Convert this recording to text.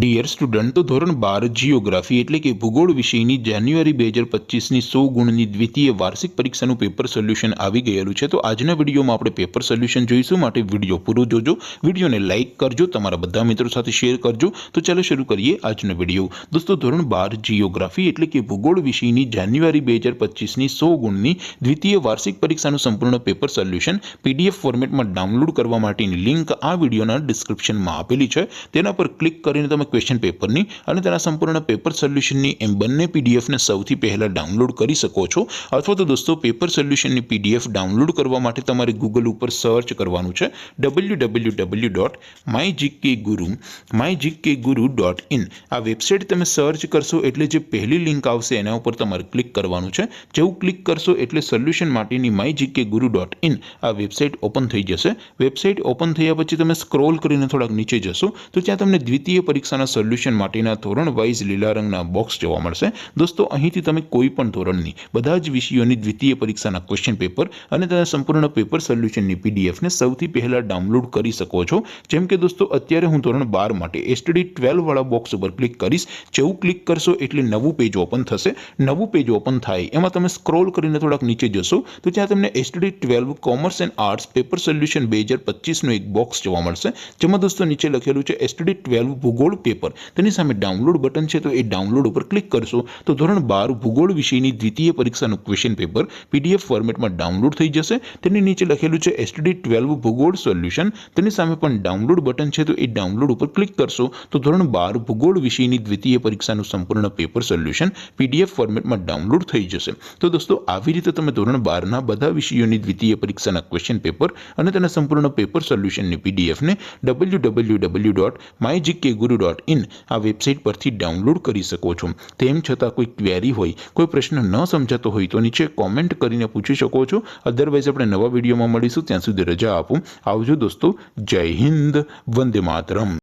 Dear student, તો ધોરણ 12 geography એટલે કે ભૂગોળ વિષયની જાન્યુઆરી 2025ની 100 ગુણની દ્વિતીય વાર્ષિક પરીક્ષાનું પેપર સોલ્યુશન આવી ગયેલું છે। તો આજના વિડીયોમાં આપણે પેપર સોલ્યુશન જોઈશું, માટે વિડીયો પૂરો જોજો, વિડીયોને લાઇક કરજો, તમારા બધા મિત્રો સાથે શેર કરજો। તો ચાલો શરૂ કરીએ આજનો વિડીયો। દોસ્તો, ધોરણ 12 જીઓગ્રાફી એટલે કે ભૂગોળ વિષયની જાન્યુઆરી 2025ની 100 ગુણની દ્વિતીય વાર્ષિક પરીક્ષાનું સંપૂર્ણ પેપર સોલ્યુશન પીડીએફ ફોર્મેટમાં ડાઉનલોડ કરવા માટેની લિંક આ વિડીયોના ડિસ્ક્રિપ્શનમાં આપેલી છે। તેના પર ક્લિક કરીને તમે ક્વેશ્ચન પેપરની અને તેના સંપૂર્ણ પેપર સોલ્યુશનની એમ બંને પીડીએફને સૌથી પહેલાં ડાઉનલોડ કરી શકો છો। અથવા તો દોસ્તો, પેપર સોલ્યુશનની પીડીએફ ડાઉનલોડ કરવા માટે તમારે ગૂગલ ઉપર સર્ચ કરવાનું છે www.mygkguru.in। આ વેબસાઇટ તમે સર્ચ કરશો એટલે જે પહેલી લિંક આવશે એના ઉપર તમારે ક્લિક કરવાનું છે। જેવું ક્લિક કરશો એટલે સોલ્યુશન માટેની mygkguru.in આ વેબસાઇટ ઓપન થઈ જશે। વેબસાઇટ ઓપન થયા પછી તમે સ્ક્રોલ કરીને થોડાક નીચે જશો તો ત્યાં તમને દ્વિતીય પરીક્ષાના સોલ્યુશન માટેના ધોરણ વાઇઝ લીલા રંગના બોક્સ જોવા મળશે। દોસ્તો, અહીંથી તમે કોઈ પણ ધોરણની બધા જ વિષયોની દ્વિતીય પરીક્ષાના ક્વેશ્ચન પેપર અને તેના સંપૂર્ણ પેપર સોલ્યુશનની પીડીએફને સૌથી પહેલાં ડાઉનલોડ કરી શકો છો। જેમ કે દોસ્તો, અત્યારે હું ધોરણ 12 માટે એસટીડી 12 વાળા બોક્સ ઉપર ક્લિક કરીશ। જેવું ક્લિક કરશો એટલે નવું પેજ ઓપન થશે। નવું પેજ ઓપન થાય એમાં તમે સ્ક્રોલ કરીને થોડાક નીચે જશો તો ત્યાં તમને STD 12 commerce and arts paper solution 2025નું એક બોક્સ જોવા મળશે, જેમાં દોસ્તો નીચે લખેલું છે એસટીડી 12 ભૂગોળ પેપર। તેની સામે ડાઉનલોડ બટન છે, તો એ ડાઉનલોડ ઉપર ક્લિક કરશો તો ધોરણ 12 ભૂગોળ વિષયની દ્વિતીય પરીક્ષાનું ક્વેશ્ચન પેપર પીડીએફ ફોર્મેટમાં ડાઉનલોડ થઈ જશે। તેની નીચે લખેલું છે એસટીડી 12 ભૂગોળ સોલ્યુશન, તેની સામે પણ ડાઉનલોડ બટન છે, તો એ ડાઉનલોડ ઉપર ક્લિક કરશો તો ધોરણ 12 ભૂગોળ વિષયની દ્વિતીય પરીક્ષાનું સંપૂર્ણ પેપર સોલ્યુશન પીડીએફ ફોર્મેટમાં ડાઉનલોડ થઈ જશે। તો દોસ્તો, આવી રીતે તમે ધોરણ 12ના બધા વિષયોની દ્વિતીય પરીક્ષાના ક્વેશ્ચન પેપર અને તેના સંપૂર્ણ પેપર સોલ્યુશનની પીડીએફને www.mygkguru.in આ વેબસાઇટ પરથી ડાઉનલોડ કરી શકો છો। તેમ છતાં કોઈ ક્વેરી હોય, કોઈ પ્રશ્ન ન સમજાતો હોય તો નીચે કોમેન્ટ કરીને પૂછી શકો છો। અધરવાઇઝ આપણે નવા વિડીયોમાં મળીશું, ત્યાં સુધી રજા આપો। આવજો દોસ્તો, જય હિન્દ, વંદે માતરમ।